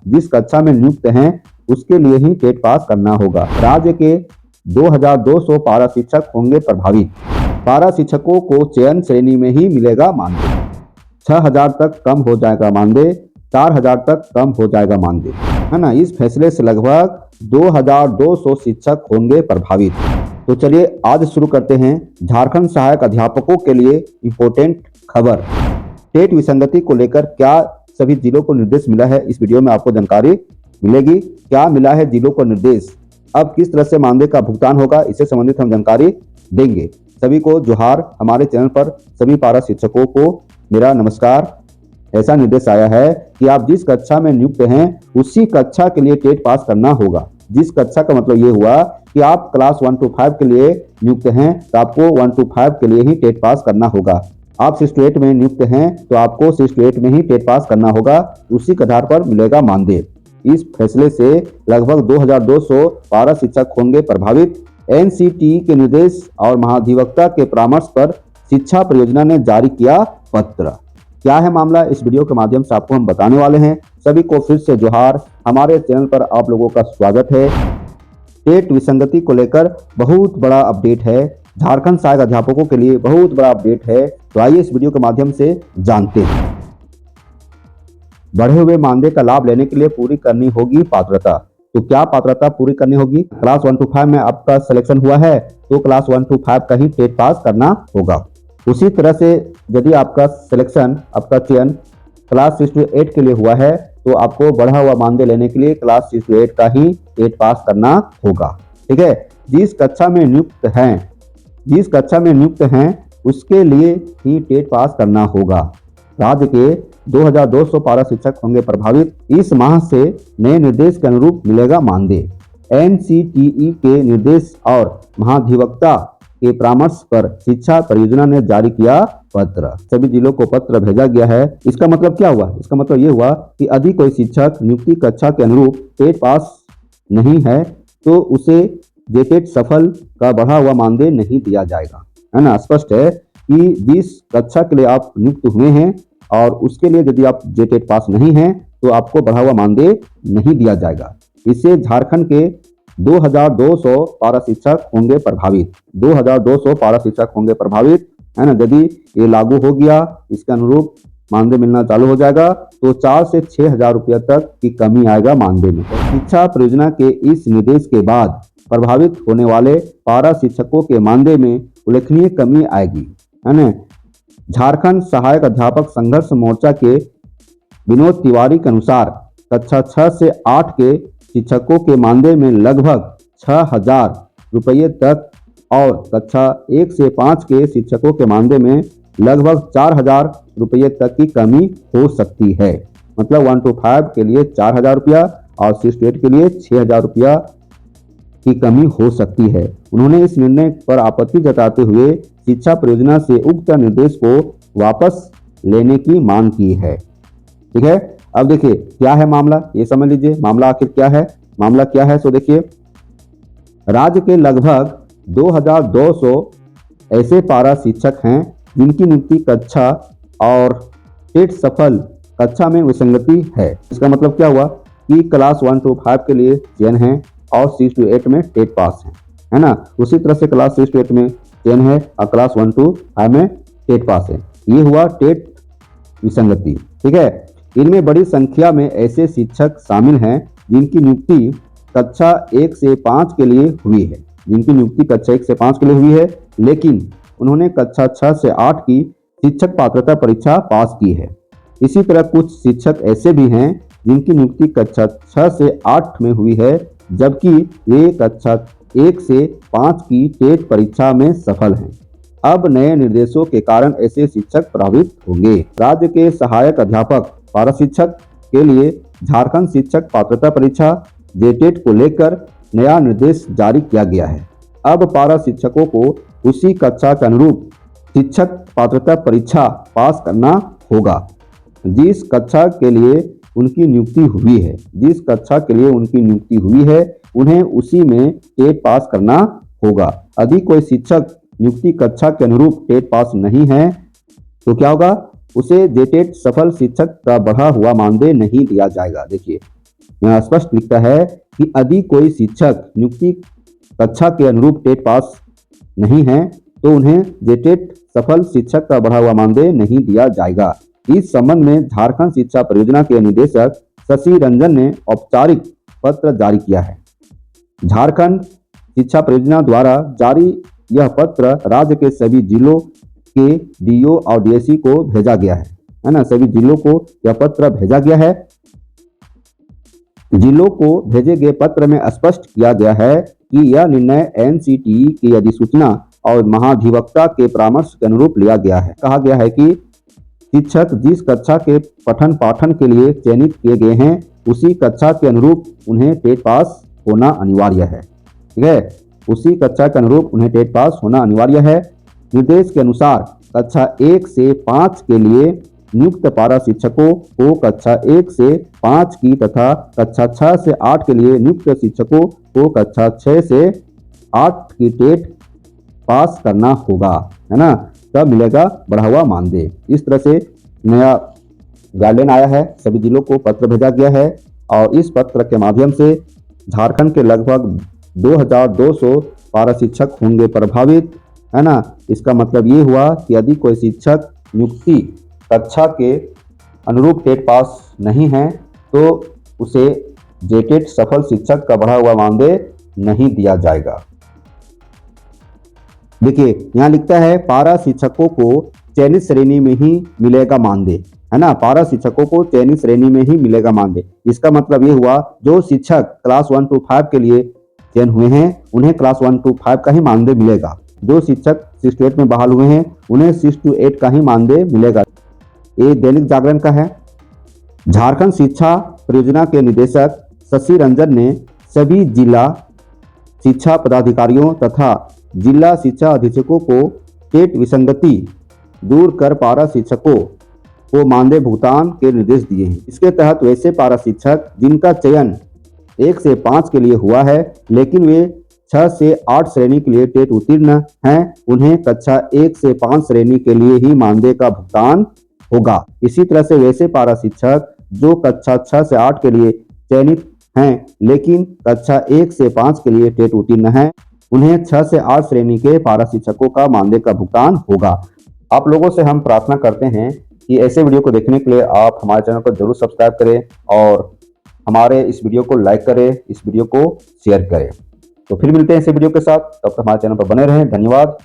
जिस कक्षा में नियुक्त हैं उसके लिए ही टेट पास करना होगा। राज्य के 2200 पारा शिक्षक होंगे प्रभावित। पारा शिक्षकों को चयन श्रेणी में ही मिलेगा मानदेय। 6000 तक कम हो जाएगा मानदेय, 4000 तक कम हो जाएगा मानदेय, है ना। इस फैसले से लगभग 2200 शिक्षक होंगे प्रभावित। तो चलिए आज शुरू करते हैं झारखंड सहायक अध्यापकों के लिए इम्पोर्टेंट खबर। टेट विसंगति को लेकर क्या सभी जिलों को निर्देश मिला है, इस वीडियो में आपको जानकारी मिलेगी। क्या मिला है जिलों को निर्देश, अब किस तरह से मानदेय का भुगतान होगा, इससे संबंधित हम जानकारी देंगे। सभी को जोहार। हमारे चैनल पर सभी पारा शिक्षकों को मेरा नमस्कार। ऐसा निर्देश आया है कि आप जिस कक्षा में नियुक्त हैं उसी कक्षा के लिए टेट पास करना होगा। जिस कक्षा का मतलब ये हुआ कि आप क्लास 1 to 5 के लिए नियुक्त हैं तो आपको 1 to 5 के लिए ही टेट पास करना होगा। आप 6 to 8 में नियुक्त हैं तो आपको 6 to 8 में ही टेट पास करना होगा, उसी के आधार पर मिलेगा मानदेय। इस फैसले से लगभग 2200 पारा शिक्षक होंगे प्रभावित। एनसीटीई के निर्देश और महाधिवक्ता के परामर्श पर शिक्षा परियोजना ने जारी किया पत्र। क्या है मामला, इस वीडियो के माध्यम से आपको हम बताने वाले हैं। सभी को फिर से जोहार। हमारे चैनल पर आप लोगों का स्वागत है। टेट विसंगति को लेकर बहुत बड़ा अपडेट है, झारखंड सहायक अध्यापकों के लिए बहुत बड़ा अपडेट है। तो आइए इस वीडियो के माध्यम से जानते हैं। बढ़े हुए मानदेय का लाभ लेने के लिए पूरी करनी होगी पात्रता। तो क्या पात्रता पूरी करनी होगी? क्लास 1 to 5 में आपका सिलेक्शन हुआ है तो क्लास 1 to 5 का ही टेट पास करना होगा। उसी तरह से यदि आपका सिलेक्शन, आपका चयन क्लास 6 to 8 के लिए हुआ है तो आपको बढ़ा हुआ मानदेय लेने के लिए क्लास 6 to 8 का ही टेट पास करना होगा। ठीक है। जिस कक्षा में नियुक्त हैं उसके लिए ही टेट पास करना होगा। राज्य के 2200 पारा शिक्षक होंगे प्रभावित। इस माह से नए निर्देश के अनुरूप मिलेगा मानदेय। एनसीटीई के निर्देश और महाधिवक्ता के परामर्श पर शिक्षा परियोजना ने जारी किया पत्र। सभी जिलों को पत्र भेजा गया है। इसका मतलब क्या हुआ? इसका मतलब ये हुआ कि यदि कोई शिक्षक नियुक्ति कक्षा के अनुरूप टेट पास नहीं है तो उसे जेटेट सफल का बढ़ा हुआ मानदेय नहीं दिया जाएगा, है ना। स्पष्ट है कि जिस कक्षा के लिए आप नियुक्त हुए हैं और उसके लिए यदि आप जेटेट पास नहीं हैं तो आपको बढ़ा हुआ मानदेय नहीं दिया जाएगा। इससे झारखंड के 2200 पारा शिक्षक होंगे प्रभावित। 2200 पारा शिक्षक होंगे प्रभावित, है ना। यदि ये लागू हो गया, इसके अनुरूप मानदेय मिलना चालू हो जाएगा तो 4 से 6,000 रुपये तक की कमी आएगा मानदेय में। शिक्षा परियोजना के इस निर्देश के बाद प्रभावित होने वाले पारा शिक्षकों के मानदेय में उल्लेखनीय कमी आएगी, है ना। झारखंड सहायक अध्यापक संघर्ष मोर्चा के विनोद तिवारी के अनुसार कक्षा 6 से 8 के शिक्षकों के मानदेय में लगभग 6000 रुपये तक और कक्षा 1 से 5 के शिक्षकों के मानदेय में लगभग 4000 रुपये तक की कमी हो सकती है। मतलब 1 to 5 के लिए 4000 रुपया और 6 to 8 के लिए 6000 रुपया की कमी हो सकती है। उन्होंने इस निर्णय पर आपत्ति जताते हुए शिक्षा परियोजना से उक्त निर्देश को वापस लेने की मांग की है। ठीक है। अब देखिए क्या है मामला, ये समझ लीजिए मामला आखिर क्या है। मामला क्या है सो देखिए, राज्य के लगभग 2200 ऐसे पारा शिक्षक हैं जिनकी नियुक्ति कक्षा और टेट सफल कक्षा में विसंगति है। इसका मतलब क्या हुआ कि क्लास 1 to 5 के लिए चयन है और 6 to 8 में टेट पास है ना। उसी तरह से क्लास 6 to 8 में चयन है और क्लास 1 to 5 में टेट पास है। ये हुआ टेट विसंगति। ठीक है। इनमें बड़ी संख्या में ऐसे शिक्षक शामिल हैं जिनकी नियुक्ति कक्षा 1 से 5 के लिए हुई है, लेकिन उन्होंने कक्षा 6 से 8 की शिक्षक पात्रता परीक्षा पास की है। इसी तरह कुछ शिक्षक ऐसे भी हैं जिनकी नियुक्ति कक्षा 6 से 8 में हुई है जबकि वे कक्षा 1 से 5 की टेट परीक्षा में सफल हैं। अब नए निर्देशों के कारण ऐसे शिक्षक प्रभावित होंगे। राज्य के सहायक अध्यापक पारा शिक्षक के लिए झारखंड शिक्षक पात्रता परीक्षा जेटेट को लेकर नया निर्देश जारी किया गया है। अब पारा शिक्षकों को उसी कक्षा के अनुरूप शिक्षक पात्रता परीक्षा पास करना होगा जिस कक्षा के लिए उनकी नियुक्ति हुई है, उन्हें उसी में टेट पास करना होगा। यदि कोई शिक्षक नियुक्ति कक्षा के अनुरूप टेट पास नहीं है तो क्या होगा? उसे जेटेट सफल शिक्षक का बढ़ा हुआ मानदेय नहीं दिया जाएगा। देखिए यहाँ स्पष्ट लिखता है कि यदि कोई शिक्षक नियुक्ति कक्षा के अनुरूप टेट पास नहीं है तो उन्हें जेटेट सफल शिक्षक का बढ़ा हुआ मानदेय नहीं दिया जाएगा। इस संबंध में झारखंड शिक्षा परियोजना के निदेशक शशि रंजन ने औपचारिक पत्र जारी किया है। झारखंड शिक्षा परियोजना द्वारा जारी यह पत्र राज्य के सभी जिलों के डीओ और डीएससी को भेजा गया है ना। सभी जिलों को यह पत्र भेजा गया है। जिलों को भेजे गए पत्र में स्पष्ट किया गया है कि यह निर्णय एनसीटीई की अधिसूचना और महाधिवक्ता के परामर्श के अनुरूप लिया गया है। कहा गया है कि शिक्षक जिस कक्षा के पठन पाठन के लिए चयनित किए गए हैं उसी कक्षा के अनुरूप उन्हें टेट पास होना अनिवार्य है। ठीक है, उसी कक्षा के अनुरूप उन्हें टेट पास होना अनिवार्य है। निर्देश के अनुसार कक्षा 1 से 5 के लिए नियुक्त पारा शिक्षकों को कक्षा 1 से 5 की तथा कक्षा 6 से 8 के लिए नियुक्त शिक्षकों को कक्षा 6 से 8 की टेट पास करना होगा, है ना। तब मिलेगा बढ़ा हुआ मानदेय। इस तरह से नया गाइडलाइन आया है, सभी जिलों को पत्र भेजा गया है और इस पत्र के माध्यम से झारखंड के लगभग 2200 पारा शिक्षक होंगे प्रभावित, है ना। इसका मतलब ये हुआ कि यदि कोई शिक्षक नियुक्ति कक्षा के अनुरूप टेट पास नहीं है तो उसे जेटेट सफल शिक्षक का बढ़ा हुआ मानदेय नहीं दिया जाएगा। देखिए यहाँ लिखता है पारा शिक्षकों को चयनित श्रेणी में ही मिलेगा मानदेय, है ना। पारा शिक्षकों को चयनित श्रेणी में ही मिलेगा मानदेय। इसका मतलब ये हुआ जो शिक्षक क्लास 1 to 5 के लिए चयन हुए हैं उन्हें क्लास 1 to 5 का ही मानदेय मिलेगा। जो शिक्षक 6 to 8 में बहाल हुए हैं उन्हें 6 to 8 का ही मानदेय मिलेगा। ये दैनिक जागरण का है। झारखंड शिक्षा परियोजना के निदेशक शशि रंजन ने सभी जिला शिक्षा पदाधिकारियों तथा जिला शिक्षा अधीक्षकों को टेट विसंगति दूर कर पारा शिक्षकों को मानदेय भुगतान के निर्देश दिए हैं। इसके तहत वैसे पारा शिक्षक जिनका चयन 1 से 5 के लिए हुआ है लेकिन वे 6 से 8 श्रेणी के लिए टेट उत्तीर्ण हैं उन्हें कक्षा 1 से 5 श्रेणी के लिए ही मानदेय का भुगतान होगा। इसी तरह से वैसे पारा शिक्षक जो कक्षा 6 से 8 के लिए चयनित हैं लेकिन कक्षा 1 से 5 के लिए टेट उत्तीर्ण हैं उन्हें 6 से 8 श्रेणी के पारा शिक्षकों का मानदेय का भुगतान होगा। आप लोगों से हम प्रार्थना करते हैं कि ऐसे वीडियो को देखने के लिए आप हमारे चैनल को जरूर सब्सक्राइब करें और हमारे इस वीडियो को लाइक करें, इस वीडियो को शेयर करें। तो फिर मिलते हैं ऐसे वीडियो के साथ, तब तक हमारे चैनल पर बने रहें। धन्यवाद।